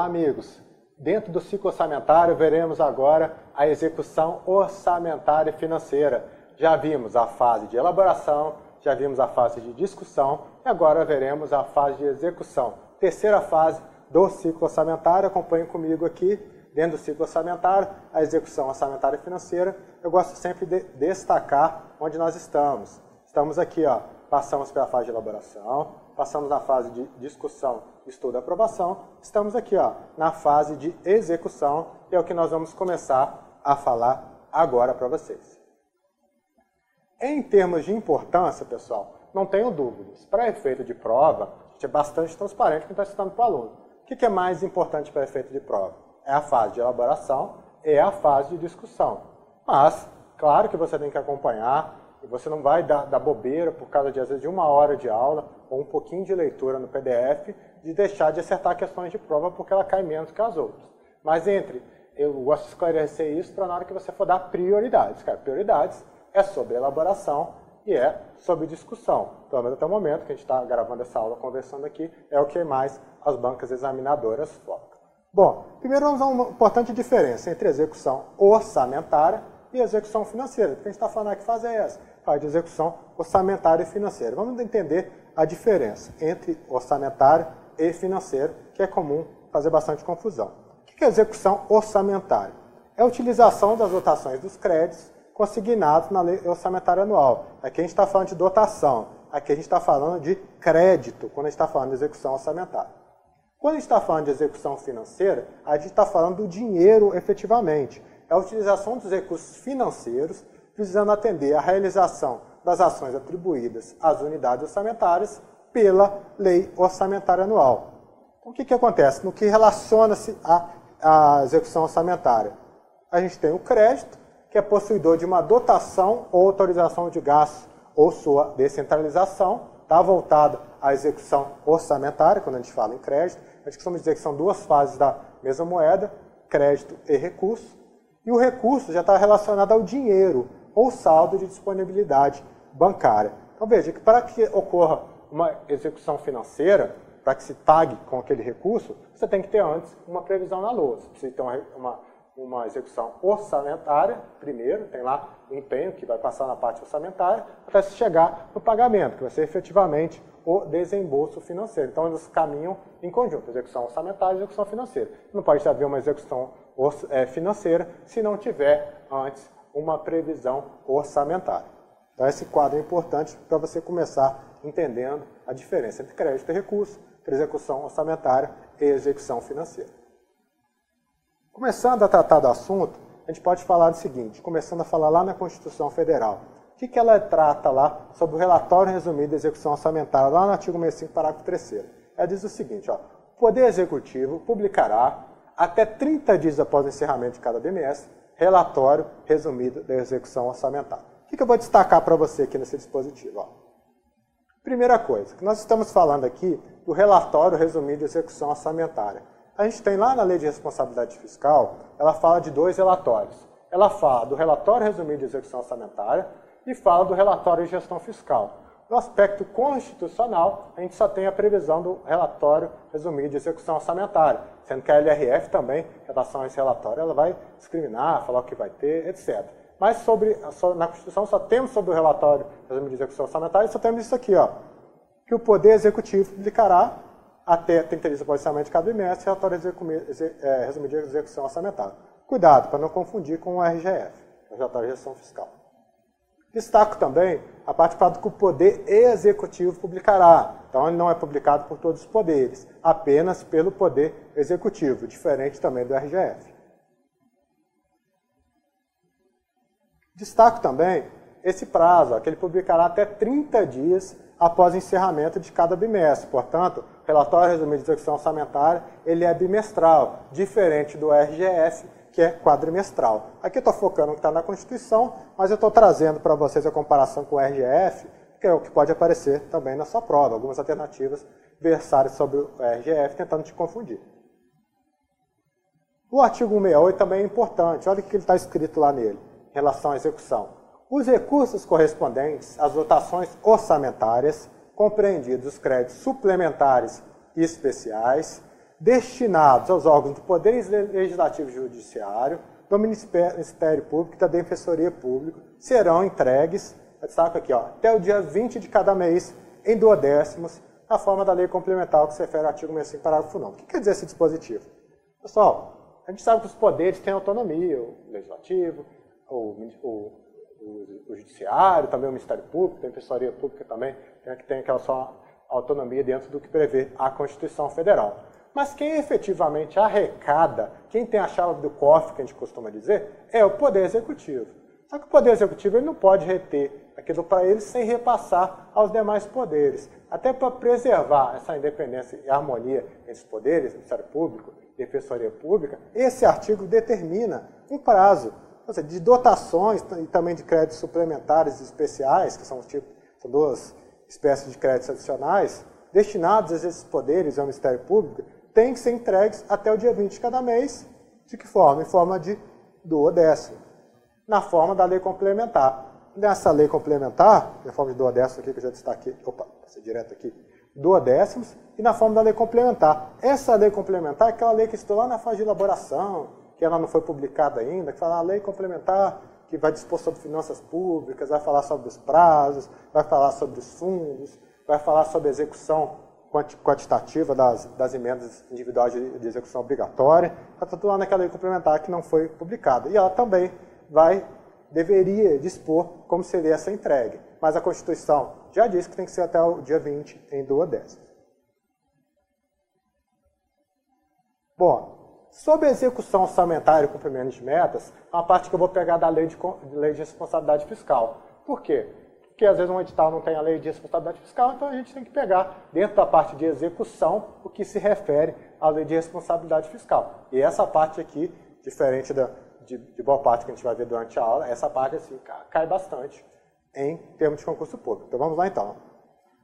amigos, dentro do ciclo orçamentário veremos agora a execução orçamentária e financeira. Já vimos a fase de elaboração, já vimos a fase de discussão e agora veremos a fase de execução. Terceira fase do ciclo orçamentário, acompanhem comigo aqui, dentro do ciclo orçamentário, a execução orçamentária e financeira. Eu gosto sempre de destacar onde nós estamos. Estamos aqui, ó, passamos pela fase de elaboração, passamos na fase de discussão, estudo e aprovação. Estamos aqui, ó, na fase de execução, que é o que nós vamos começar a falar agora para vocês. Em termos de importância, pessoal, não tenho dúvidas. Para efeito de prova, a gente é bastante transparente quando está estudando para o aluno. O que é mais importante para efeito de prova? É a fase de elaboração e a fase de discussão. Mas, claro que você tem que acompanhar, e você não vai dar bobeira por causa de, às vezes, de 1 hora de aula ou um pouquinho de leitura no PDF, de deixar de acertar questões de prova porque ela cai menos que as outras. Mas eu gosto de esclarecer isso para na hora que você for dar prioridades. Cara, prioridades é sobre elaboração e é sobre discussão. Pelo menos até o momento que a gente está gravando essa aula, conversando aqui, é o que mais as bancas examinadoras focam. Bom, primeiro vamos a uma importante diferença entre execução orçamentária e execução financeira. O que a gente está falando aqui faz é essa, faz de execução orçamentária e financeira. Vamos entender a diferença entre orçamentário e financeiro, que é comum fazer bastante confusão. O que é execução orçamentária? É a utilização das dotações dos créditos consignados na lei orçamentária anual. Aqui a gente está falando de dotação, aqui a gente está falando de crédito, quando a gente está falando de execução orçamentária. Quando a gente está falando de execução financeira, a gente está falando do dinheiro efetivamente. É a utilização dos recursos financeiros visando atender à realização das ações atribuídas às unidades orçamentárias pela lei orçamentária anual. Então, o que acontece? No que relaciona-se à execução orçamentária? A gente tem o crédito, que é possuidor de uma dotação ou autorização de gastos ou sua descentralização, está voltada à execução orçamentária, quando a gente fala em crédito. A gente costuma dizer que são duas fases da mesma moeda, crédito e recurso. E o recurso já está relacionado ao dinheiro ou saldo de disponibilidade bancária. Então veja que para que ocorra uma execução financeira, para que se pague com aquele recurso, você tem que ter antes uma previsão na lousa. Você precisa ter uma execução orçamentária, primeiro, tem lá o empenho que vai passar na parte orçamentária, até se chegar no pagamento, que vai ser efetivamente o desembolso financeiro. Então eles caminham em conjunto, execução orçamentária e execução financeira. Não pode haver uma execução financeira se não tiver antes uma previsão orçamentária. Então esse quadro é importante para você começar entendendo a diferença entre crédito e recurso, entre execução orçamentária e execução financeira. Começando a tratar do assunto, a gente pode falar do seguinte, começando a falar lá na Constituição Federal. O que ela trata lá sobre o relatório resumido da execução orçamentária, lá no artigo 65, parágrafo 3º. Ela diz o seguinte, ó, o Poder Executivo publicará, até 30 dias após o encerramento de cada bimestre, relatório resumido da execução orçamentária. O que eu vou destacar para você aqui nesse dispositivo? Ó. Primeira coisa, que nós estamos falando aqui do relatório resumido de execução orçamentária. A gente tem lá na Lei de Responsabilidade Fiscal, ela fala de 2 relatórios. Ela fala do relatório resumido de execução orçamentária e fala do relatório de gestão fiscal. No aspecto constitucional, a gente só tem a previsão do relatório resumido de execução orçamentária, sendo que a LRF também, em relação a esse relatório, ela vai discriminar, falar o que vai ter, etc. Mas na Constituição só temos sobre o relatório resumido de execução orçamentária e só temos isso aqui, ó, que o Poder Executivo publicará até 30 dias após o encerramento de cada bimestre, relatório resumido de execução orçamentária. Cuidado para não confundir com o RGF, o relatório de gestão fiscal. Destaco também a parte que o Poder Executivo publicará. Então, ele não é publicado por todos os poderes, apenas pelo Poder Executivo, diferente também do RGF. Destaco também esse prazo, ó, que ele publicará até 30 dias após o encerramento de cada bimestre. Portanto, o relatório resumido de execução orçamentária ele é bimestral, diferente do RGF, que é quadrimestral. Aqui eu estou focando no que está na Constituição, mas eu estou trazendo para vocês a comparação com o RGF, que é o que pode aparecer também na sua prova, algumas alternativas versáteis sobre o RGF, tentando te confundir. O artigo 168 também é importante, olha o que está escrito lá nele, em relação à execução. Os recursos correspondentes às dotações orçamentárias, compreendidos os créditos suplementares e especiais, destinados aos órgãos do Poder Legislativo e Judiciário, do Ministério Público e da Defensoria Pública serão entregues, destaco aqui, até o dia 20 de cada mês, em duodécimos, na forma da lei complementar que se refere ao artigo 65, parágrafo 9. O que quer dizer esse dispositivo? Pessoal, a gente sabe que os poderes têm autonomia, o Legislativo, o Judiciário, também o Ministério Público, a Defensoria Pública também, que tem aquela sua autonomia dentro do que prevê a Constituição Federal. Mas quem efetivamente arrecada, quem tem a chave do cofre, que a gente costuma dizer, é o Poder Executivo. Só que o Poder Executivo ele não pode reter aquilo para ele sem repassar aos demais poderes. Até para preservar essa independência e harmonia entre os poderes, Ministério Público e Defensoria Pública, esse artigo determina um prazo, ou seja, de dotações e também de créditos suplementares especiais, que são duas espécies de créditos adicionais, destinados a esses poderes ao Ministério Público, têm que ser entregues até o dia 20 de cada mês. De que forma? Em forma de duodécimo. Na forma da lei complementar. Nessa lei complementar, na forma de duodécimo aqui, que eu já destaquei, passei direto aqui, duodécimos, e na forma da lei complementar. Essa lei complementar é aquela lei que estou lá na fase de elaboração, que ela não foi publicada ainda, que fala a lei complementar, que vai dispor sobre finanças públicas, vai falar sobre os prazos, vai falar sobre os fundos, vai falar sobre a execução quantitativa das emendas individuais de execução obrigatória, está tudo lá naquela lei complementar que não foi publicada. E ela também deveria dispor como seria essa entrega. Mas a Constituição já diz que tem que ser até o dia 20 em duodécimos. Bom, sobre a execução orçamentária e cumprimento de metas, é uma parte que eu vou pegar da lei de responsabilidade fiscal. Por quê? Porque às vezes um edital não tem a lei de responsabilidade fiscal, então a gente tem que pegar dentro da parte de execução o que se refere à lei de responsabilidade fiscal. E essa parte aqui, diferente de boa parte que a gente vai ver durante a aula, essa parte assim, cai bastante em termos de concurso público. Então vamos lá então.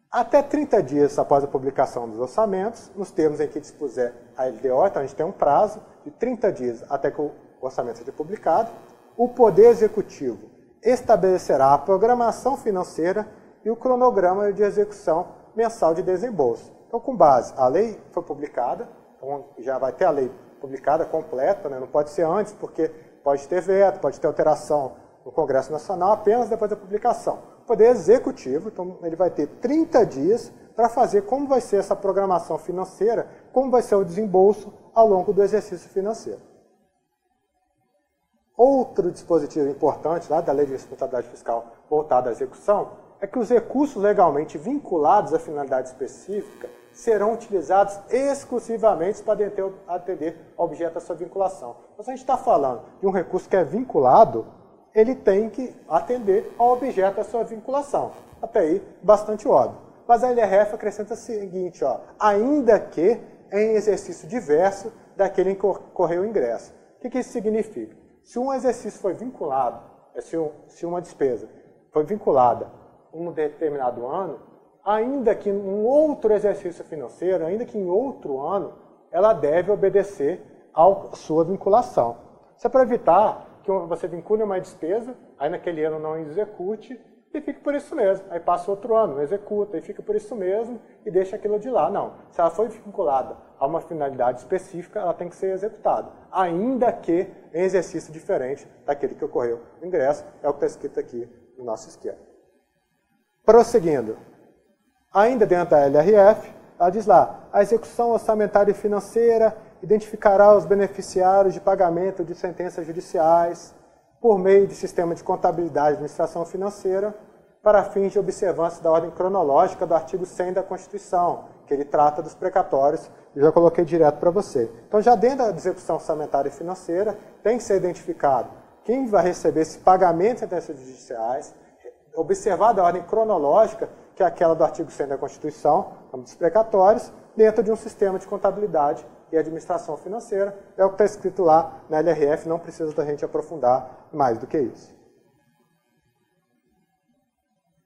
Até 30 dias após a publicação dos orçamentos, nos termos em que dispuser a LDO, então a gente tem um prazo de 30 dias até que o orçamento seja publicado, o Poder Executivo estabelecerá a programação financeira e o cronograma de execução mensal de desembolso. Então, com base, a lei foi publicada, então já vai ter a lei publicada completa, né? Não pode ser antes, porque pode ter veto, pode ter alteração no Congresso Nacional apenas depois da publicação. O Poder Executivo, então, ele vai ter 30 dias para fazer como vai ser essa programação financeira, como vai ser o desembolso ao longo do exercício financeiro. Outro dispositivo importante lá da Lei de Responsabilidade Fiscal voltada à execução é que os recursos legalmente vinculados à finalidade específica serão utilizados exclusivamente para atender ao objeto da sua vinculação. Então, se a gente está falando de um recurso que é vinculado, ele tem que atender ao objeto da sua vinculação. Até aí, bastante óbvio. Mas a LRF acrescenta o seguinte, ainda que em exercício diverso daquele em que ocorreu o ingresso. O que isso significa? Se um exercício foi vinculado, se uma despesa foi vinculada a um determinado ano, ainda que em um outro exercício financeiro, ainda que em outro ano, ela deve obedecer à sua vinculação. Isso é para evitar que você vincule uma despesa, aí naquele ano não execute, e fica por isso mesmo. Aí passa outro ano, não executa, e fica por isso mesmo, e deixa aquilo de lá. Não. Se ela foi vinculada a uma finalidade específica, ela tem que ser executada. Ainda que em exercício diferente daquele que ocorreu no ingresso, é o que está escrito aqui no nosso esquema. Prosseguindo. Ainda dentro da LRF, ela diz lá, a execução orçamentária e financeira identificará os beneficiários de pagamento de sentenças judiciais, por meio de sistema de contabilidade e administração financeira, para fins de observância da ordem cronológica do artigo 100 da Constituição, que ele trata dos precatórios, eu já coloquei direto para você. Então, já dentro da execução orçamentária e financeira, tem que ser identificado quem vai receber esse pagamento de sentenças judiciais, observada a ordem cronológica, que é aquela do artigo 100 da Constituição, dos precatórios, dentro de um sistema de contabilidade e administração financeira. É o que está escrito lá na LRF, não precisa da gente aprofundar mais do que isso.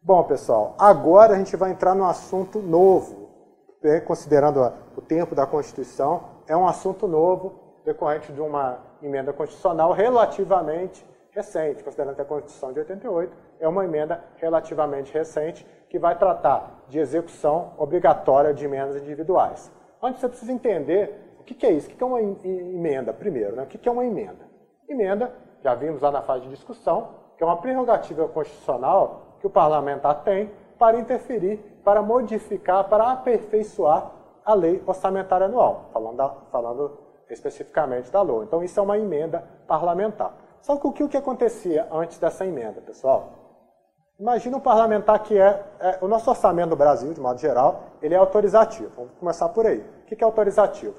Bom, pessoal, agora a gente vai entrar num assunto novo. Considerando o tempo da Constituição, é um assunto novo, decorrente de uma emenda constitucional relativamente recente, considerando que a Constituição de 88 é uma emenda relativamente recente, que vai tratar de execução obrigatória de emendas individuais. Onde você precisa entender o que é isso? O que é uma emenda, primeiro? Né? O que é uma emenda? Emenda, já vimos lá na fase de discussão, que é uma prerrogativa constitucional que o parlamentar tem para interferir, para modificar, para aperfeiçoar a lei orçamentária anual, falando especificamente da LOA. Então, isso é uma emenda parlamentar. Só que o que acontecia antes dessa emenda, pessoal? Imagina um parlamentar que o nosso orçamento do Brasil, de modo geral, ele é autorizativo. Vamos começar por aí. O que é autorizativo?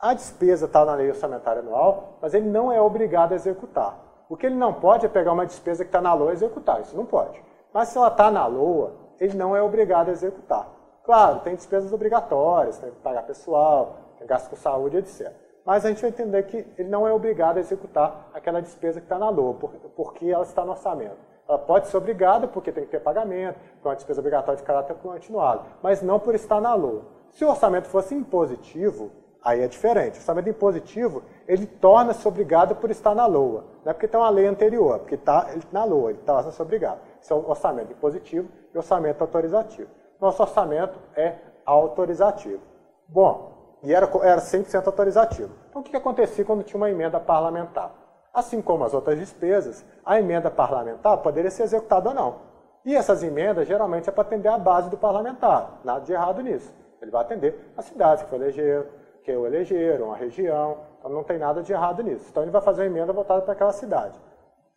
A despesa está na lei orçamentária anual, mas ele não é obrigado a executar. O que ele não pode é pegar uma despesa que está na LOA e executar. Isso não pode. Mas se ela está na LOA, ele não é obrigado a executar. Claro, tem despesas obrigatórias, tem que pagar pessoal, tem gasto com saúde, etc. Mas a gente vai entender que ele não é obrigado a executar aquela despesa que está na LOA, porque ela está no orçamento. Ela pode ser obrigada porque tem que ter pagamento, porque é uma despesa obrigatória de caráter continuado, mas não por estar na LOA. Se o orçamento fosse impositivo, aí é diferente. O orçamento impositivo, ele torna-se obrigado por estar na LOA. Não é porque tem uma lei anterior, porque está na LOA, ele torna-se obrigado. Isso é o orçamento impositivo e o orçamento autorizativo. Nosso orçamento é autorizativo. Bom, e era 100% autorizativo. Então, o que acontecia quando tinha uma emenda parlamentar? Assim como as outras despesas, a emenda parlamentar poderia ser executada ou não. E essas emendas, geralmente, é para atender a base do parlamentar. Nada de errado nisso. Ele vai atender as cidades que o elegeram, a região. Então, não tem nada de errado nisso. Então, ele vai fazer uma emenda voltada para aquela cidade.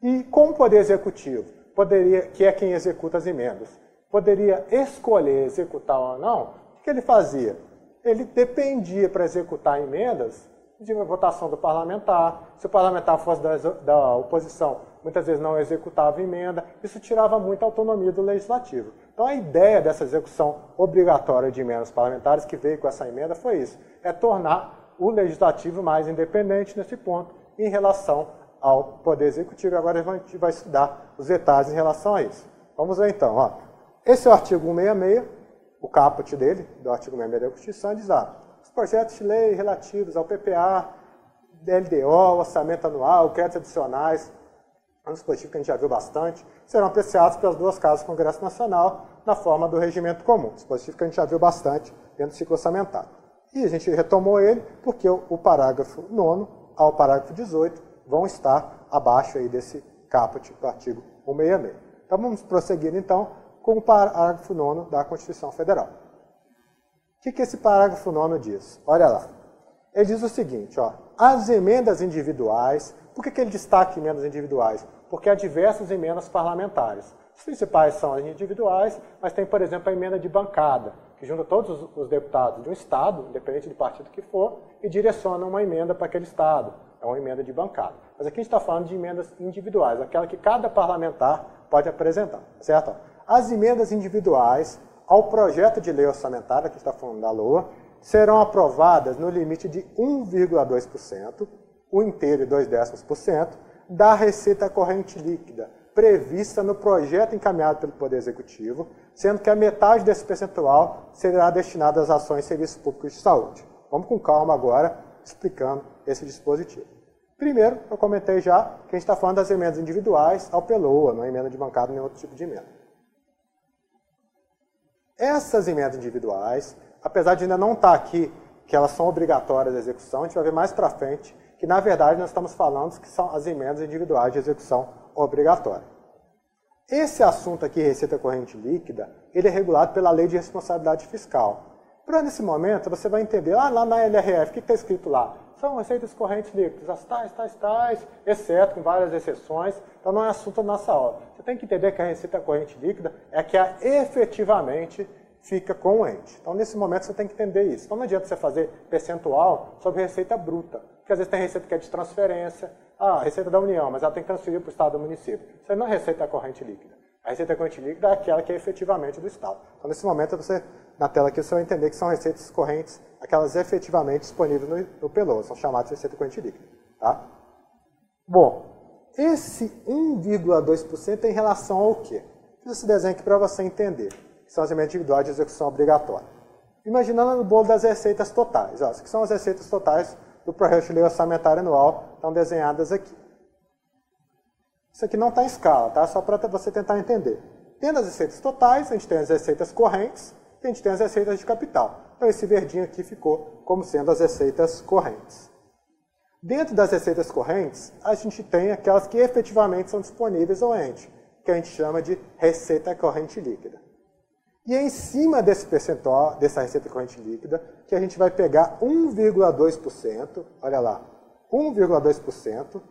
E como poder executivo, que é quem executa as emendas, poderia escolher executar ou não, o que ele fazia? Ele dependia para executar emendas de uma votação do parlamentar. Se o parlamentar fosse da oposição, muitas vezes não executava emenda. Isso tirava muita autonomia do legislativo. Então a ideia dessa execução obrigatória de emendas parlamentares que veio com essa emenda foi isso. É tornar o legislativo mais independente nesse ponto em relação ao poder executivo. Agora a gente vai estudar os detalhes em relação a isso. Vamos ver então. Ó. Esse é o artigo 166, o caput dele, do artigo 166 da Constituição, diz os projetos de lei relativos ao PPA, LDO, orçamento anual, créditos adicionais, um dispositivo que a gente já viu bastante, serão apreciados pelas duas casas do Congresso Nacional na forma do regimento comum, dispositivo que a gente já viu bastante dentro do ciclo orçamentário. E a gente retomou ele porque o parágrafo 9º ao parágrafo 18 vão estar abaixo aí desse caput do artigo 166. Então vamos prosseguir então com o parágrafo 9º da Constituição Federal. O que esse parágrafo 9º diz? Olha lá. Ele diz o seguinte, as emendas individuais, por que ele destaca emendas individuais? Porque há diversas emendas parlamentares. As principais são as individuais, mas tem, por exemplo, a emenda de bancada, que junta todos os deputados de um Estado, independente do partido que for, e direciona uma emenda para aquele Estado. É uma emenda de bancada. Mas aqui a gente está falando de emendas individuais, aquela que cada parlamentar pode apresentar, certo? As emendas individuais ao projeto de lei orçamentária, que está falando da LOA, serão aprovadas no limite de 1,2%, o inteiro e 0,2%, da receita corrente líquida prevista no projeto encaminhado pelo Poder Executivo, sendo que a metade desse percentual será destinada às ações e serviços públicos de saúde. Vamos com calma agora, explicando esse dispositivo. Primeiro, eu comentei já que a gente está falando das emendas individuais ao PLOA, não é emenda de bancada nem outro tipo de emenda. Essas emendas individuais, apesar de ainda não estar aqui que elas são obrigatórias de execução, a gente vai ver mais para frente que, na verdade, nós estamos falando que são as emendas individuais de execução obrigatória. Esse assunto aqui, receita corrente líquida, ele é regulado pela Lei de Responsabilidade Fiscal. Para nesse momento, você vai entender, lá na LRF, o que está escrito lá? São receitas correntes líquidas, as tais, exceto com várias exceções, então não é assunto da nossa aula. Você tem que entender que a receita corrente líquida é que efetivamente fica com o ente. Então, nesse momento, você tem que entender isso. Então, não adianta você fazer percentual sobre receita bruta, porque às vezes tem receita que é de transferência, receita da União, mas ela tem que transferir para o Estado ou município. Isso aí não é receita corrente líquida. A receita corrente líquida é aquela que é efetivamente do Estado. Então, nesse momento, na tela aqui, você vai entender que são receitas correntes, aquelas efetivamente disponíveis no PLOA, são chamadas de receita corrente líquida. Tá? Bom, esse 1,2% é em relação ao quê? Fiz esse desenho aqui para você entender, que são as emendas individuais de execução obrigatória. Imaginando no bolo das receitas totais. Essas aqui são as receitas totais do projeto de lei orçamentária anual, estão desenhadas aqui. Isso aqui não está em escala, tá? Só para você tentar entender. Tendo as receitas totais, a gente tem as receitas correntes que a gente tem as receitas de capital. Então esse verdinho aqui ficou como sendo as receitas correntes. Dentro das receitas correntes, a gente tem aquelas que efetivamente são disponíveis ao ente, que a gente chama de receita corrente líquida. E é em cima desse percentual, dessa receita corrente líquida, que a gente vai pegar 1,2%, olha lá, 1,2%,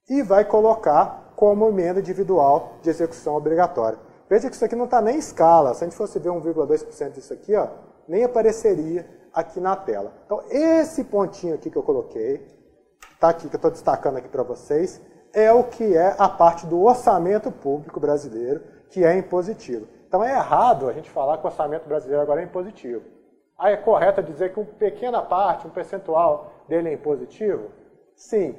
e vai colocar como emenda individual de execução obrigatória. Veja que isso aqui não está nem em escala. Se a gente fosse ver 1,2% disso aqui, ó, nem apareceria aqui na tela. Então, esse pontinho aqui que eu coloquei, tá aqui, que eu estou destacando aqui para vocês, é o que é a parte do orçamento público brasileiro, que é impositivo. Então, é errado a gente falar que o orçamento brasileiro agora é impositivo. Aí é correto dizer que uma pequena parte, um percentual dele é impositivo? Sim.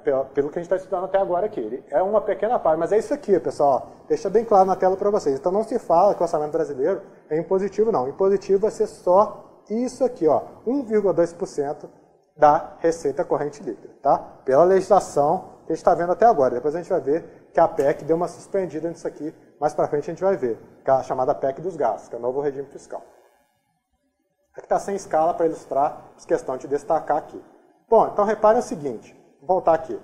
Pelo que a gente está estudando até agora aqui. Ele é uma pequena parte, mas é isso aqui, pessoal. Deixa bem claro na tela para vocês. Então não se fala que o orçamento brasileiro é impositivo, não. Impositivo vai ser só isso aqui, ó, 1,2% da receita corrente líquida, tá? Pela legislação que a gente está vendo até agora. Depois a gente vai ver que a PEC deu uma suspendida nisso aqui. Mais para frente a gente vai ver, que é a chamada PEC dos gastos, que é o novo regime fiscal. Aqui está sem escala para ilustrar a questão de destacar aqui. Bom, então reparem o seguinte. Vou voltar aqui.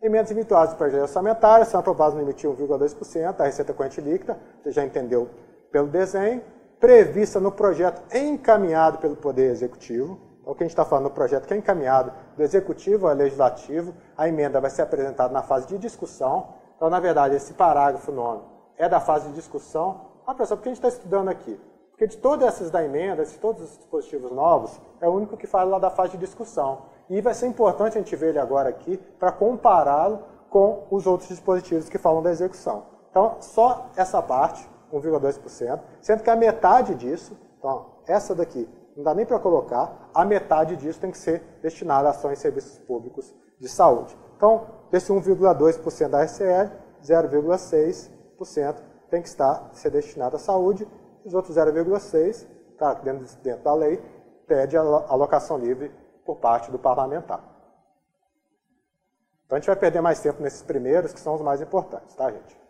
Emendas individuais do projeto orçamentário são aprovadas no limite de 1,2% da receita corrente líquida, você já entendeu pelo desenho, prevista no projeto encaminhado pelo Poder Executivo. Então, o que a gente está falando no projeto que é encaminhado do Executivo ao Legislativo, a emenda vai ser apresentada na fase de discussão. Então, na verdade, esse parágrafo 9 é da fase de discussão. Ah, professor, por que a gente está estudando aqui? Porque de todas essas da emenda, de todos os dispositivos novos, é o único que fala lá da fase de discussão. E vai ser importante a gente ver ele agora aqui para compará-lo com os outros dispositivos que falam da execução. Então, só essa parte, 1,2%, sendo que a metade disso, então, essa daqui, não dá nem para colocar, a metade disso tem que ser destinada a ações e serviços públicos de saúde. Então, desse 1,2% da RCL, 0,6% tem que ser destinado à saúde, os outros 0,6%, tá, dentro da lei, pede a alocação livre por parte do parlamentar. Então a gente vai perder mais tempo nesses primeiros, que são os mais importantes, tá, gente?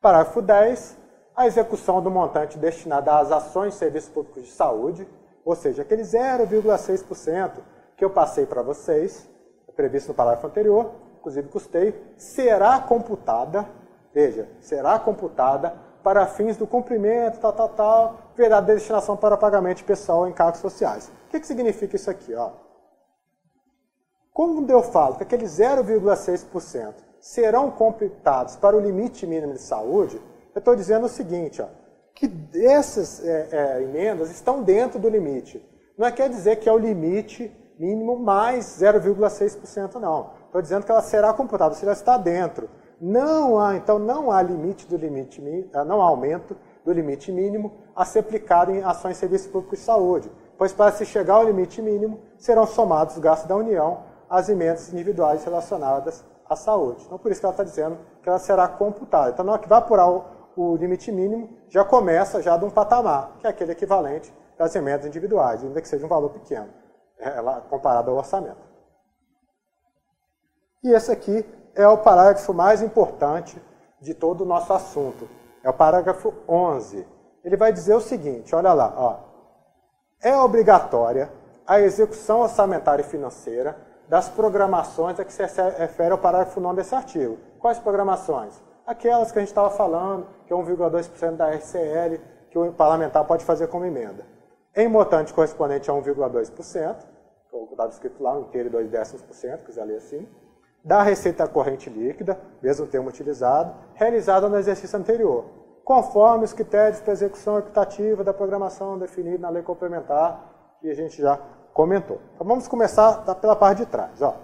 Parágrafo 10. A execução do montante destinado às ações e serviços públicos de saúde, ou seja, aquele 0,6% que eu passei para vocês, previsto no parágrafo anterior, inclusive custeio, será computada, veja, será computada para fins do cumprimento, verá destinação para pagamento de pessoal em encargos sociais. O que significa isso aqui? Ó? Quando eu falo que aqueles 0,6% serão computados para o limite mínimo de saúde, eu estou dizendo o seguinte, ó, que essas emendas estão dentro do limite. Não quer dizer que é o limite mínimo mais 0,6%, não. Estou dizendo que ela será computada, se ela está dentro. Então não há não há aumento do limite mínimo a ser aplicado em ações e serviços públicos de saúde, pois para se chegar ao limite mínimo serão somados os gastos da União às emendas individuais relacionadas à saúde. Então por isso que ela está dizendo que ela será computada. Então na hora que vai apurar o limite mínimo, já começa já de um patamar, que é aquele equivalente das emendas individuais, ainda que seja um valor pequeno, comparado ao orçamento. E esse aqui é o parágrafo mais importante de todo o nosso assunto. É o parágrafo 11. Ele vai dizer o seguinte, olha lá, ó. É obrigatória a execução orçamentária e financeira das programações a que se refere ao parágrafo 9 desse artigo. Quais programações? Aquelas que a gente estava falando, que é 1,2% da RCL, que o parlamentar pode fazer como emenda. Em montante correspondente a 1,2%, que estava escrito lá, 1,2%, quiser ler assim, da receita corrente líquida, mesmo termo utilizado, realizada no exercício anterior, conforme os critérios para execução equitativa da programação definida na lei complementar, que a gente já comentou. Então vamos começar pela parte de trás. Ó.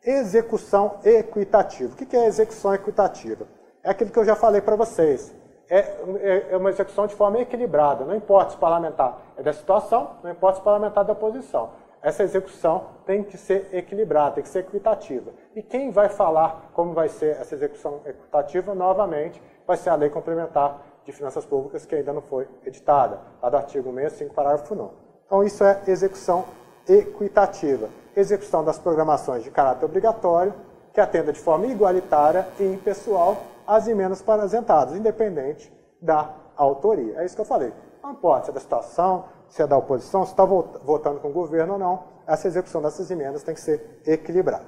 Execução equitativa. O que é execução equitativa? É aquilo que eu já falei para vocês. É uma execução de forma equilibrada, não importa se o parlamentar é da situação, não importa se o parlamentar é da oposição. Essa execução tem que ser equilibrada, tem que ser equitativa. E quem vai falar como vai ser essa execução equitativa, novamente, vai ser a Lei Complementar de Finanças Públicas, que ainda não foi editada, lá do artigo 65, parágrafo 9. Então, isso é execução equitativa. Execução das programações de caráter obrigatório, que atenda de forma igualitária e impessoal as emendas apresentadas, independente da autoria. É isso que eu falei. Não importa se é da situação, se é da oposição, se está votando com o governo ou não, essa execução dessas emendas tem que ser equilibrada.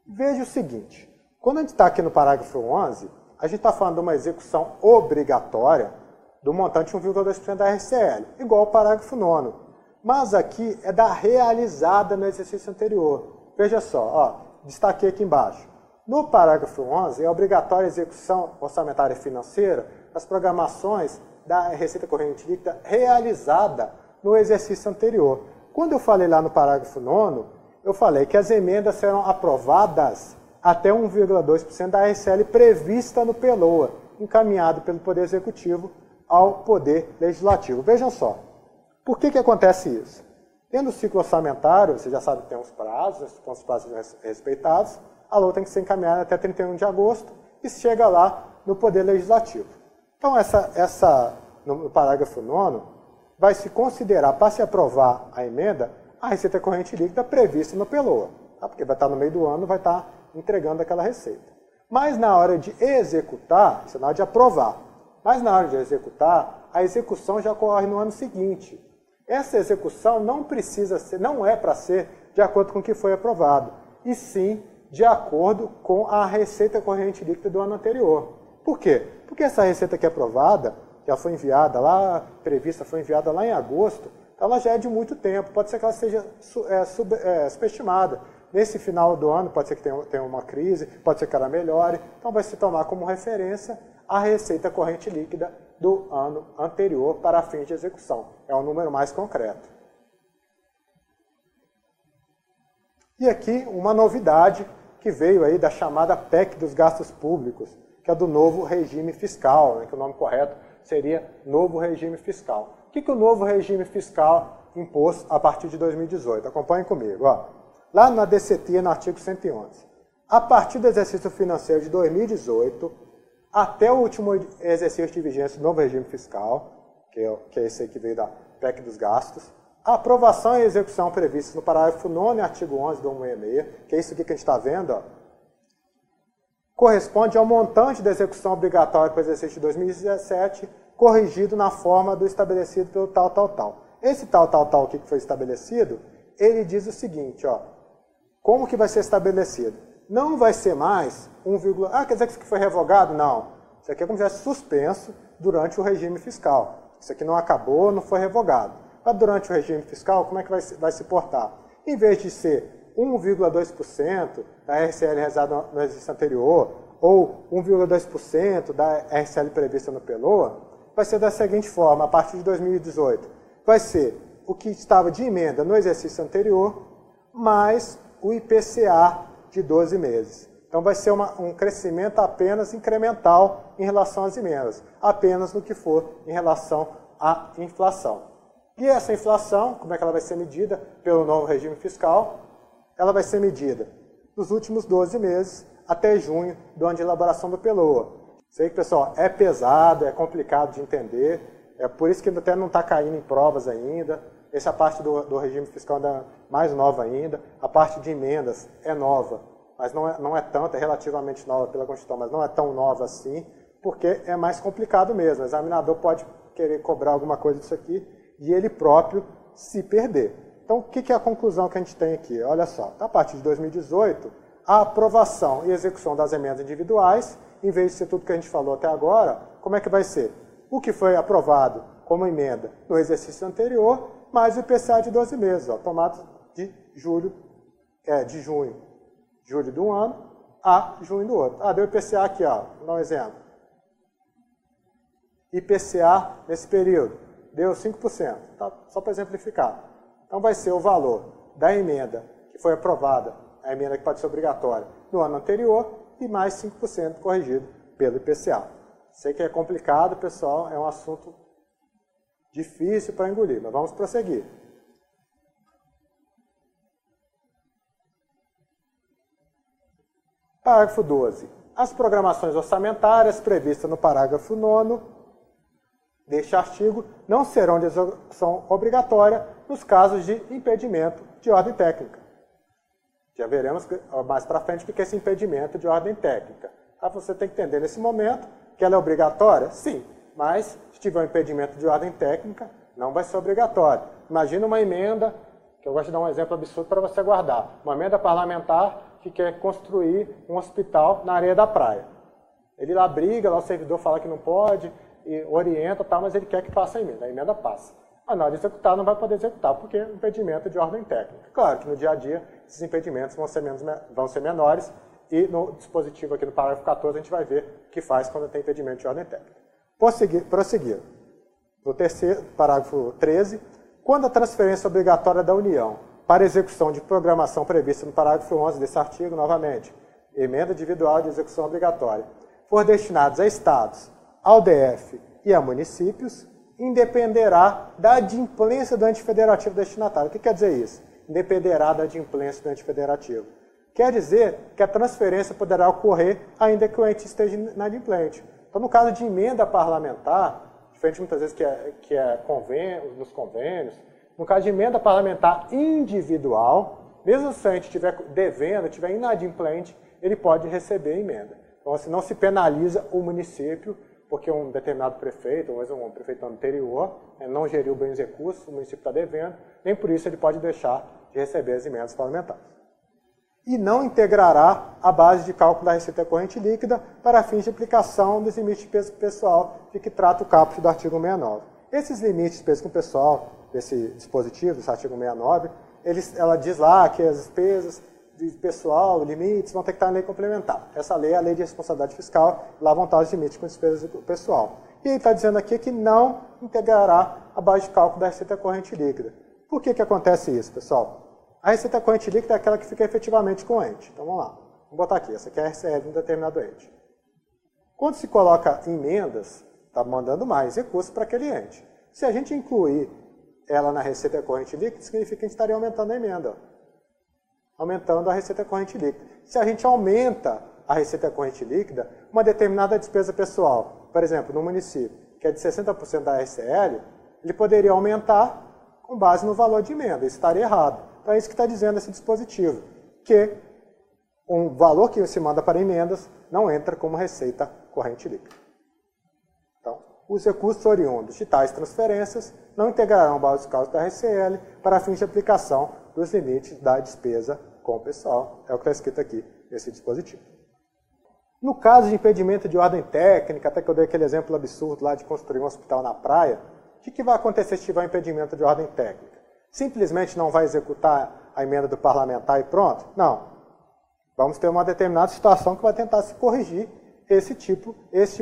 Veja o seguinte, quando a gente está aqui no parágrafo 11, a gente está falando de uma execução obrigatória do montante 1,2% da RCL, igual ao parágrafo 9º. Mas aqui é da realizada no exercício anterior. Veja só, ó, destaquei aqui embaixo. No parágrafo 11, é obrigatória a execução orçamentária e financeira das programações da receita corrente líquida realizada no exercício anterior. Quando eu falei lá no parágrafo 9º, eu falei que as emendas serão aprovadas até 1,2% da RCL prevista no PELOA, encaminhado pelo Poder Executivo ao Poder Legislativo. Vejam só, por que acontece isso? Tendo o ciclo orçamentário, você já sabe que tem uns prazos, com os prazos respeitados, a LOA tem que ser encaminhada até 31 de agosto e chega lá no Poder Legislativo. Então, no parágrafo 9º, vai se considerar, para se aprovar a emenda, a receita corrente líquida prevista no PELOA, tá? Porque vai estar no meio do ano, vai estar entregando aquela receita. Mas na hora de executar, isso é na hora de aprovar, mas na hora de executar, a execução já ocorre no ano seguinte. Essa execução não precisa ser, não é para ser de acordo com o que foi aprovado, e sim de acordo com a receita corrente líquida do ano anterior. Por quê? Porque essa receita que é aprovada, que ela foi enviada lá, prevista, foi enviada lá em agosto, ela já é de muito tempo, pode ser que ela seja subestimada. Nesse final do ano, pode ser que tenha uma crise, pode ser que ela melhore, então vai se tomar como referência a receita corrente líquida do ano anterior para fins de execução. É um número mais concreto. E aqui uma novidade que veio aí da chamada PEC dos gastos públicos, que é do novo regime fiscal, né, que o nome correto seria novo regime fiscal. O que o novo regime fiscal impôs a partir de 2018? Acompanhem comigo. Ó. Lá na DCT, no artigo 111, a partir do exercício financeiro de 2018, até o último exercício de vigência do novo regime fiscal, que é esse aí que veio da PEC dos gastos, a aprovação e execução previstas no parágrafo 9º, artigo 11 do 166, que é isso aqui que a gente está vendo, ó, corresponde ao montante da execução obrigatória para o exercício de 2017, corrigido na forma do estabelecido pelo tal. Esse tal aqui que foi estabelecido, ele diz o seguinte, ó, como que vai ser estabelecido? Não vai ser mais 1, quer dizer que isso aqui foi revogado? Não. Isso aqui é como se tivesse suspenso durante o regime fiscal. Isso aqui não acabou, não foi revogado. Mas durante o regime fiscal, como é que vai se portar? Em vez de ser 1,2% da RCL realizada no exercício anterior, ou 1,2% da RCL prevista no PELOA, vai ser da seguinte forma, a partir de 2018. Vai ser o que estava de emenda no exercício anterior, mais o IPCA de 12 meses. Então vai ser um crescimento apenas incremental em relação às emendas, apenas no que for em relação à inflação. E essa inflação, como é que ela vai ser medida pelo novo regime fiscal? Ela vai ser medida nos últimos 12 meses até junho do ano de elaboração do PELOA. Sei que, pessoal, é pesado, é complicado de entender, é por isso que até não está caindo em provas ainda. Essa parte do regime fiscal ainda é mais nova ainda. A parte de emendas é nova, mas não é tanto, é relativamente nova pela Constituição, mas não é tão nova assim, porque é mais complicado mesmo. O examinador pode querer cobrar alguma coisa disso aqui e ele próprio se perder. Então, o que é a conclusão que a gente tem aqui? Olha só, a partir de 2018, a aprovação e execução das emendas individuais, em vez de ser tudo que a gente falou até agora, como é que vai ser? O que foi aprovado como emenda no exercício anterior, mais o IPCA de 12 meses, ó, tomado de junho de um ano a junho do outro. Deu IPCA aqui, ó, vou dar um exemplo. IPCA nesse período deu 5%, tá? Só para exemplificar. Então vai ser o valor da emenda que foi aprovada, a emenda que pode ser obrigatória, no ano anterior, e mais 5% corrigido pelo IPCA. Sei que é complicado, pessoal, é um assunto difícil para engolir, mas vamos prosseguir. Parágrafo 12. As programações orçamentárias previstas no parágrafo 9º deste artigo não serão de execução obrigatória nos casos de impedimento de ordem técnica. Já veremos mais para frente o que é esse impedimento de ordem técnica. Aí você tem que entender nesse momento que ela é obrigatória? Sim, mas se tiver um impedimento de ordem técnica, não vai ser obrigatório. Imagina uma emenda, que eu gosto de dar um exemplo absurdo para você guardar, uma emenda parlamentar que quer construir um hospital na areia da praia. Ele lá briga, lá o servidor fala que não pode, e orienta, tá, mas ele quer que passe a emenda passa. Mas na hora de executar, não vai poder executar, porque é um impedimento de ordem técnica. Claro que no dia a dia, esses impedimentos vão ser menores, e no dispositivo aqui no parágrafo 14, a gente vai ver o que faz quando tem impedimento de ordem técnica. Prosseguir. No parágrafo 13, quando a transferência obrigatória da União para execução de programação prevista no parágrafo 11 desse artigo, novamente, emenda individual de execução obrigatória, for destinados a estados, ao DF e a municípios, independerá da adimplência do ente federativo destinatário. O que quer dizer isso? Independerá da adimplência do ente federativo. Quer dizer que a transferência poderá ocorrer ainda que o ente esteja inadimplente. Então, no caso de emenda parlamentar, diferente muitas vezes que é nos convênios, no caso de emenda parlamentar individual, mesmo se a gente estiver devendo, estiver inadimplente, ele pode receber emenda. Então, assim, não se penaliza o município, porque um determinado prefeito, ou mesmo um prefeito anterior, não geriu bem os recursos, o município está devendo, nem por isso ele pode deixar de receber as emendas parlamentares. E não integrará a base de cálculo da receita corrente líquida para fins de aplicação dos limites de peso pessoal, de que trata o caput do artigo 69. Esses limites de peso com pessoal, desse dispositivo, desse artigo 69, ela diz lá que as despesas de pessoal, limites, vão ter que estar na lei complementar. Essa lei é a lei de responsabilidade fiscal, lá vão estar os limites com despesas do pessoal. E ele está dizendo aqui que não integrará a base de cálculo da receita corrente líquida. Por que acontece isso, pessoal? A receita corrente líquida é aquela que fica efetivamente com o ente. Então vamos lá. Vamos botar aqui, essa aqui é a RCL de um determinado ente. Quando se coloca emendas, está mandando mais recursos para aquele ente. Se a gente incluir ela na receita corrente líquida, significa que a gente estaria aumentando a emenda. Aumentando a receita corrente líquida. Se a gente aumenta a receita corrente líquida, uma determinada despesa pessoal, por exemplo, no município, que é de 60% da RCL, ele poderia aumentar com base no valor de emenda. Isso estaria errado. Então é isso que está dizendo esse dispositivo, que um valor que se manda para emendas não entra como receita corrente líquida. Então, os recursos oriundos de tais transferências não integrarão base de cálculo da RCL para fins de aplicação dos limites da despesa com o pessoal. É o que está escrito aqui nesse dispositivo. No caso de impedimento de ordem técnica, até que eu dei aquele exemplo absurdo lá de construir um hospital na praia, o que vai acontecer se tiver um impedimento de ordem técnica? Simplesmente não vai executar a emenda do parlamentar e pronto? Não. Vamos ter uma determinada situação que vai tentar se corrigir esse tipo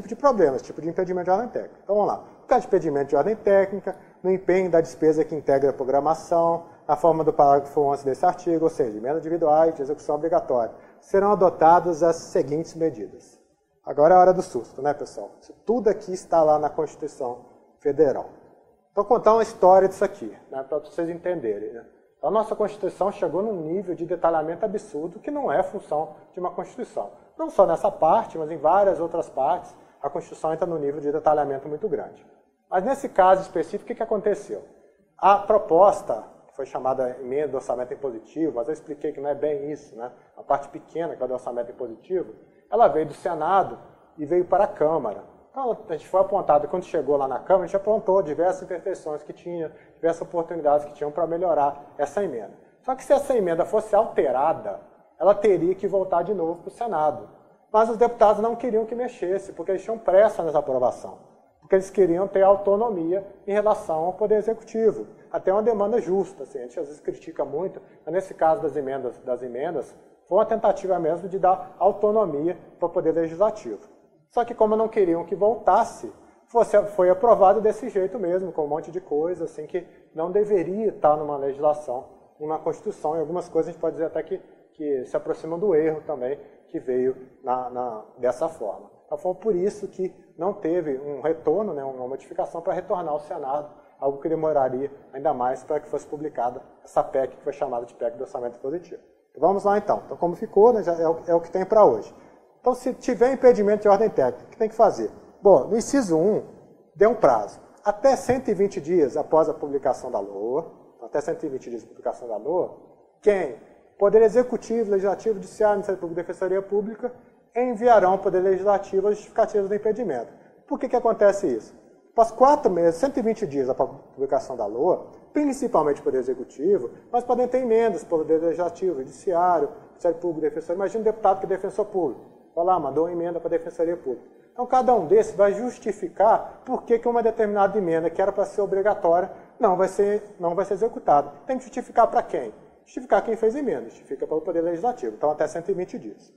de problema, esse tipo de impedimento de ordem técnica. Então vamos lá. No caso de impedimento de ordem técnica, no empenho da despesa que integra a programação, na forma do parágrafo 11 desse artigo, ou seja, emendas individuais de execução obrigatória, serão adotadas as seguintes medidas. Agora é a hora do susto, né, pessoal? Isso tudo aqui está lá na Constituição Federal. Vou contar uma história disso aqui, né, para vocês entenderem. Né? A nossa Constituição chegou num nível de detalhamento absurdo que não é função de uma Constituição. Não só nessa parte, mas em várias outras partes, a Constituição entra num nível de detalhamento muito grande. Mas nesse caso específico, o que aconteceu? A proposta, que foi chamada emenda do orçamento impositivo, mas eu expliquei que não é bem isso, né? A parte pequena, que é do orçamento impositivo, ela veio do Senado e veio para a Câmara. Então, a gente foi apontado, quando chegou lá na Câmara, a gente apontou diversas imperfeições que tinha, diversas oportunidades que tinham para melhorar essa emenda. Só que se essa emenda fosse alterada, ela teria que voltar de novo para o Senado. Mas os deputados não queriam que mexesse, porque eles tinham pressa nessa aprovação. Porque eles queriam ter autonomia em relação ao Poder Executivo. Até uma demanda justa, assim, a gente às vezes critica muito, mas nesse caso das emendas foi uma tentativa mesmo de dar autonomia para o Poder Legislativo. Só que como não queriam que voltasse, foi aprovado desse jeito mesmo, com um monte de coisa assim, que não deveria estar numa legislação, numa Constituição, e algumas coisas a gente pode dizer até que se aproximam do erro também, que veio dessa forma. Então foi por isso que não teve um retorno, né, uma modificação para retornar ao Senado, algo que demoraria ainda mais para que fosse publicada essa PEC, que foi chamada de PEC do Orçamento Positivo. Então, vamos lá então. Então como ficou, né, já é o que tem para hoje. Então, se tiver impedimento de ordem técnica, o que tem que fazer? Bom, no inciso 1, dê um prazo. Até 120 dias após a publicação da LOA, até 120 dias da publicação da LOA, quem? Poder Executivo, Legislativo, Judiciário, Ministério Público e Defensoria Pública enviarão ao Poder Legislativo as justificativas do impedimento. Por que acontece isso? Após 4 meses, 120 dias da publicação da LOA, principalmente o Poder Executivo, mas podem ter emendas pelo Poder Legislativo, Judiciário, Ministério Público, Defensor. Imagina um deputado que é defensor público. Vai lá, mandou uma emenda para a Defensoria Pública. Então, cada um desses vai justificar por que uma determinada emenda, que era para ser obrigatória, não vai ser executada. Tem que justificar para quem? Justificar quem fez emenda, justifica para o Poder Legislativo. Então, até 120 dias.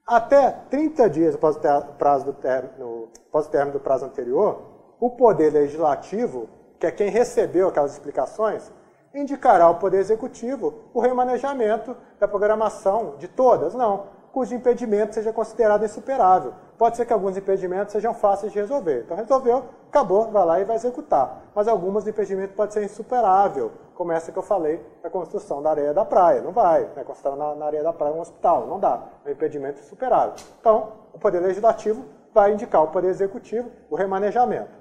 Até 30 dias após o término do prazo anterior, o Poder Legislativo, que é quem recebeu aquelas explicações, indicará ao Poder Executivo o remanejamento da programação de todas, cujo impedimento seja considerado insuperável. Pode ser que alguns impedimentos sejam fáceis de resolver. Então, resolveu, acabou, vai lá e vai executar. Mas alguns impedimentos podem ser insuperável, como essa que eu falei da construção da areia da praia. Não vai, construir na areia da praia um hospital, não dá. É um impedimento insuperável. Então, o Poder Legislativo vai indicar ao Poder Executivo o remanejamento.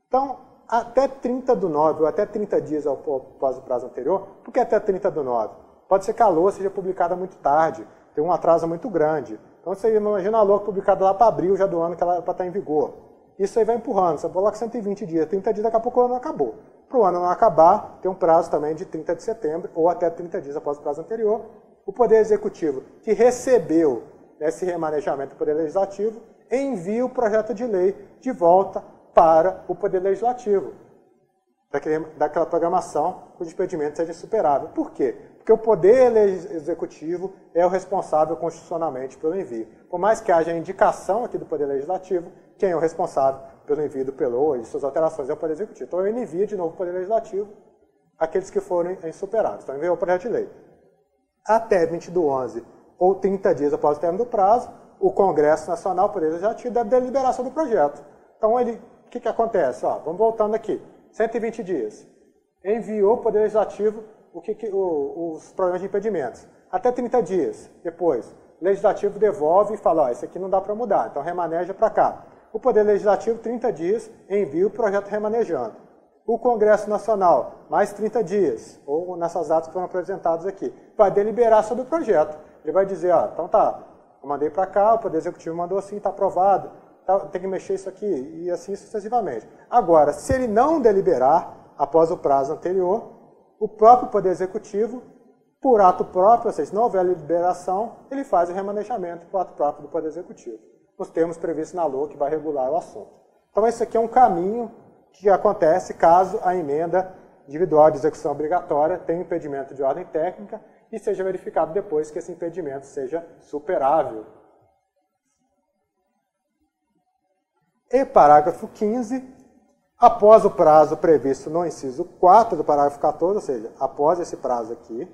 Então, até 30/9, ou até 30 dias após o prazo anterior, por que até 30/9? Pode ser que a LOA seja publicada muito tarde, tem um atraso muito grande. Então, você imagina a LOA publicada lá para abril já do ano que ela para estar em vigor. Isso aí vai empurrando, você coloca 120 dias, 30 dias, daqui a pouco o ano acabou. Para o ano não acabar, tem um prazo também de 30 de setembro, ou até 30 dias após o prazo anterior. O Poder Executivo, que recebeu esse remanejamento do Poder Legislativo, envia o projeto de lei de volta para o Poder Legislativo, daquela programação cujo impedimento seja insuperável. Por quê? Porque o Poder Executivo é o responsável constitucionalmente pelo envio. Por mais que haja indicação aqui do Poder Legislativo, quem é o responsável pelo envio do PLOA e suas alterações é o Poder Executivo. Então, ele envia de novo o Poder Legislativo aqueles que forem insuperados. Então, enviou o projeto de lei. Até 20/11, ou 30 dias após o término do prazo, o Congresso Nacional, o Poder Legislativo, deve deliberar sobre o projeto. Então, o que acontece? Vamos voltando aqui. 120 dias. Enviou o Poder Legislativo os problemas de impedimentos. Até 30 dias depois, o Legislativo devolve e fala, isso aqui não dá para mudar, então remaneja para cá. O Poder Legislativo, 30 dias, envia o projeto remanejando. O Congresso Nacional, mais 30 dias, ou nessas datas que foram apresentadas aqui, vai deliberar sobre o projeto. Ele vai dizer, então tá, eu mandei para cá, o Poder Executivo mandou assim, está aprovado, tem que mexer isso aqui, e assim sucessivamente. Agora, se ele não deliberar, após o prazo anterior, o próprio Poder Executivo, por ato próprio, ou seja, se não houver liberação, ele faz o remanejamento por ato próprio do Poder Executivo, nos termos previstos na LOA, que vai regular o assunto. Então, esse aqui é um caminho que acontece caso a emenda individual de execução obrigatória tenha impedimento de ordem técnica e seja verificado depois que esse impedimento seja superável. E parágrafo 15, após o prazo previsto no inciso 4 do parágrafo 14, ou seja, após esse prazo aqui,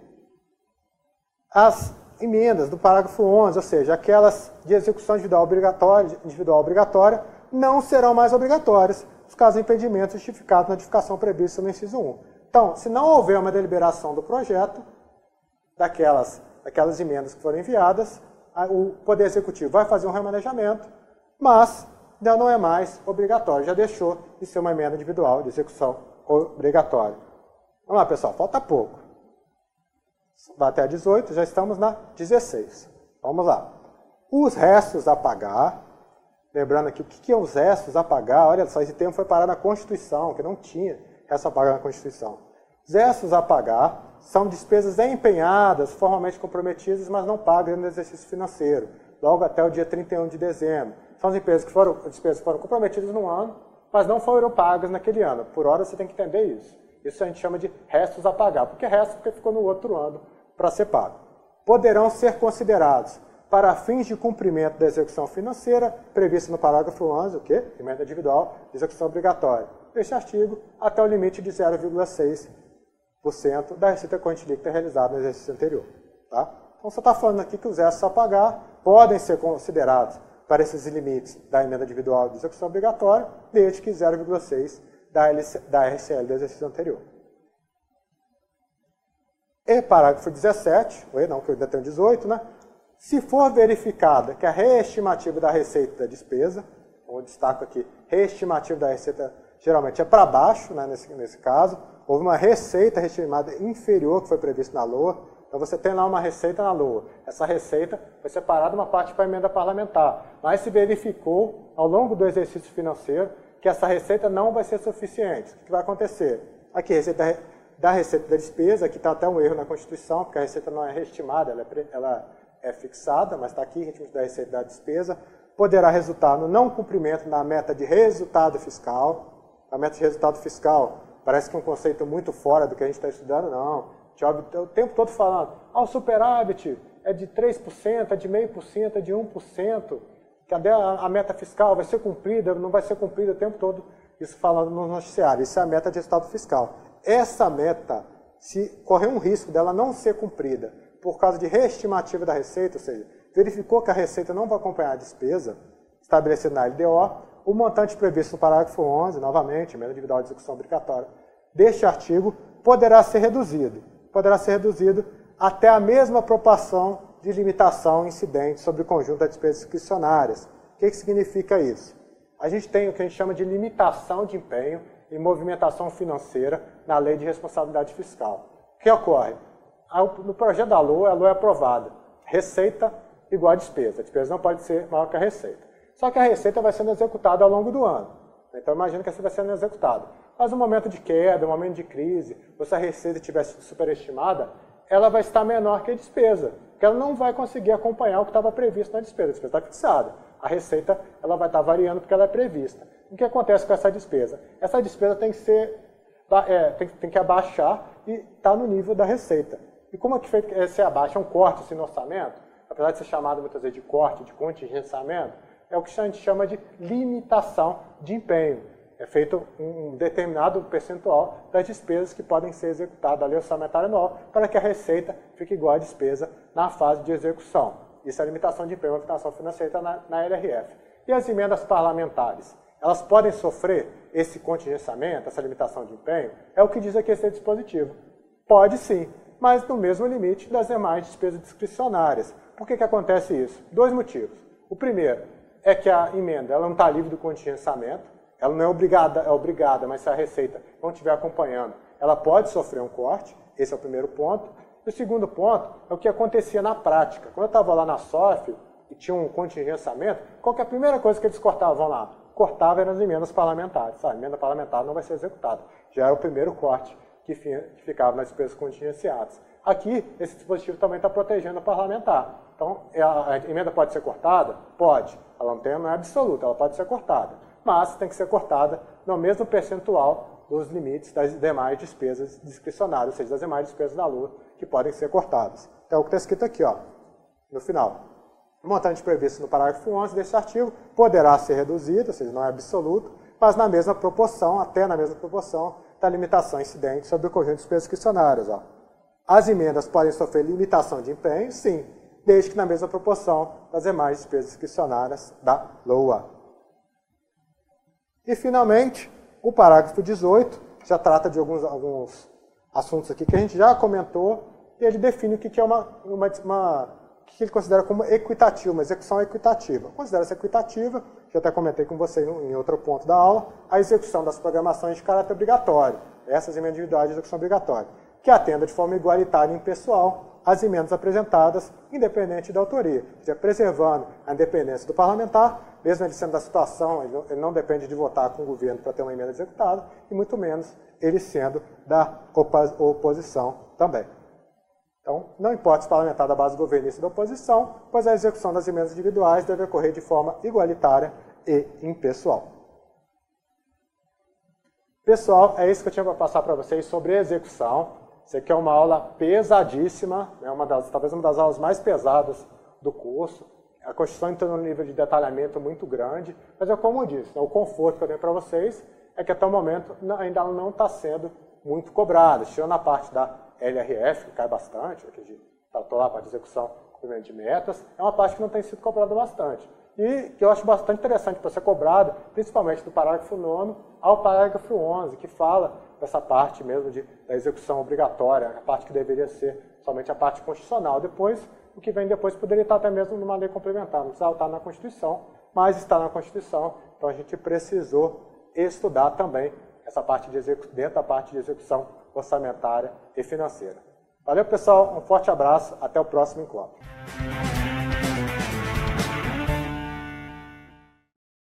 as emendas do parágrafo 11, ou seja, aquelas de execução individual obrigatória, não serão mais obrigatórias, nos casos de impedimento justificado na notificação prevista no inciso 1. Então, se não houver uma deliberação do projeto, daquelas emendas que foram enviadas, o Poder Executivo vai fazer um remanejamento, mas já não é mais obrigatório, já deixou de ser uma emenda individual de execução obrigatória. Vamos lá, pessoal, falta pouco. Vai até a 18, já estamos na 16. Vamos lá. Os restos a pagar, lembrando aqui, o que é os restos a pagar? Olha só, esse termo foi parar na Constituição, que não tinha restos a pagar na Constituição. Os restos a pagar são despesas empenhadas, formalmente comprometidas, mas não pagas no exercício financeiro, logo até o dia 31 de dezembro. São as despesas que foram comprometidas no ano, mas não foram pagas naquele ano. Por hora você tem que entender isso. Isso a gente chama de restos a pagar. Por que restos? Porque ficou no outro ano para ser pago. Poderão ser considerados para fins de cumprimento da execução financeira, prevista no parágrafo 11, o quê? Emenda individual de execução obrigatória. Este artigo, até o limite de 0,6% da receita corrente líquida realizada no exercício anterior. Tá? Então, você está falando aqui que os restos a pagar podem ser considerados para esses limites da emenda individual de execução obrigatória, desde que 0,6% da RCL do exercício anterior. E parágrafo 17, que eu ainda tenho 18, né? Se for verificada que a reestimativa da receita da despesa, eu destaco aqui, reestimativa da receita geralmente é para baixo, né, nesse caso, houve uma receita reestimada inferior que foi prevista na LOA, Então você tem lá uma receita na LOA. Essa receita foi separada uma parte para a emenda parlamentar, mas se verificou ao longo do exercício financeiro que essa receita não vai ser suficiente. O que vai acontecer? Aqui, receita da receita da despesa, aqui está até um erro na Constituição, porque a receita não é reestimada, ela é fixada, mas está aqui, ritmo da receita da despesa, poderá resultar no não cumprimento da meta de resultado fiscal. A meta de resultado fiscal parece que é um conceito muito fora do que a gente está estudando, não. O tempo todo falando, o superávit é de 3%, é de 0,5%, é de 1%, cadê a meta fiscal, vai ser cumprida, não vai ser cumprida o tempo todo, isso falando no noticiário, isso é a meta de resultado fiscal. Essa meta, se correr um risco dela não ser cumprida por causa de reestimativa da receita, ou seja, verificou que a receita não vai acompanhar a despesa estabelecida na LDO, o montante previsto no parágrafo 11, novamente, emenda individual de execução obrigatória, deste artigo, poderá ser reduzido até a mesma proporção de limitação incidente sobre o conjunto das despesas discricionárias. O que significa isso? A gente tem o que a gente chama de limitação de empenho e movimentação financeira na Lei de Responsabilidade Fiscal. O que ocorre? No projeto da LOA, a LOA é aprovada. Receita igual a despesa não pode ser maior que a receita. Só que a receita vai sendo executada ao longo do ano. Então, imagina que essa vai sendo executada. Mas no momento de queda, no momento de crise, ou se a receita estiver superestimada, ela vai estar menor que a despesa, porque ela não vai conseguir acompanhar o que estava previsto na despesa. A despesa está fixada. A receita ela vai estar variando porque ela é prevista. O que acontece com essa despesa? Essa despesa tem que abaixar e está no nível da receita. E como é que feito esse abaixa? É um corte assim, no orçamento, apesar de ser chamado muitas vezes de corte, de contingenciamento, é o que a gente chama de limitação de empenho. É feito um determinado percentual das despesas que podem ser executadas na lei orçamentária anual para que a receita fique igual à despesa na fase de execução. Isso é a limitação de empenho, limitação financeira na LRF. E as emendas parlamentares? Elas podem sofrer esse contingenciamento, essa limitação de empenho? É o que diz aqui esse dispositivo. Pode sim, mas no mesmo limite das demais despesas discricionárias. Por que acontece isso? Dois motivos. O primeiro é que a emenda ela não está livre do contingenciamento. Ela não é obrigada, mas se a receita não estiver acompanhando, ela pode sofrer um corte. Esse é o primeiro ponto. E o segundo ponto é o que acontecia na prática. Quando eu estava lá na SOF e tinha um contingenciamento, qual que é a primeira coisa que eles cortavam lá? Cortavam nas emendas parlamentares. A emenda parlamentar não vai ser executada. Já era o primeiro corte que ficava nas despesas contingenciadas. Aqui, esse dispositivo também está protegendo o parlamentar. Então, a emenda pode ser cortada? Pode. Ela não é absoluta, ela pode ser cortada. Mas tem que ser cortada no mesmo percentual dos limites das demais despesas discricionárias, ou seja, das demais despesas da LOA que podem ser cortadas. Então, o que está escrito aqui, no final. O montante previsto no parágrafo 11 deste artigo poderá ser reduzido, ou seja, não é absoluto, mas na mesma proporção, até na mesma proporção, da limitação incidente sobre o conjunto de despesas discricionárias. As emendas podem sofrer limitação de empenho, sim, desde que na mesma proporção das demais despesas discricionárias da LOA. E, finalmente, o parágrafo 18 já trata de alguns assuntos aqui que a gente já comentou, e ele define o que é o que ele considera como equitativo, uma execução equitativa. Considera-se equitativa, já até comentei com você em outro ponto da aula, a execução das programações de caráter obrigatório, essas emendas individuais de execução obrigatória, que atenda de forma igualitária e impessoal as emendas apresentadas, independente da autoria, ou seja, preservando a independência do parlamentar, mesmo ele sendo da situação, ele não depende de votar com o governo para ter uma emenda executada, e muito menos ele sendo da oposição também. Então, não importa se parlamentar da base governista da oposição, pois a execução das emendas individuais deve ocorrer de forma igualitária e impessoal. Pessoal, é isso que eu tinha para passar para vocês sobre execução. Isso aqui é uma aula pesadíssima, talvez uma das aulas mais pesadas do curso. A Constituição entra num nível de detalhamento muito grande, mas é como eu disse, o conforto que eu tenho para vocês é que até o momento ainda não está sendo muito cobrada, tirando a parte da LRF, que cai bastante, que tratou lá a parte de execução de metas, é uma parte que não tem sido cobrada bastante. E que eu acho bastante interessante para ser cobrada, principalmente do parágrafo 9º ao parágrafo 11, que fala dessa parte mesmo da execução obrigatória, a parte que deveria ser somente a parte constitucional. Depois, o que vem depois poderia estar até mesmo numa lei complementar, não precisava estar na Constituição, mas está na Constituição, então a gente precisou estudar também essa parte dentro da parte de execução orçamentária e financeira. Valeu, pessoal, um forte abraço, até o próximo encontro.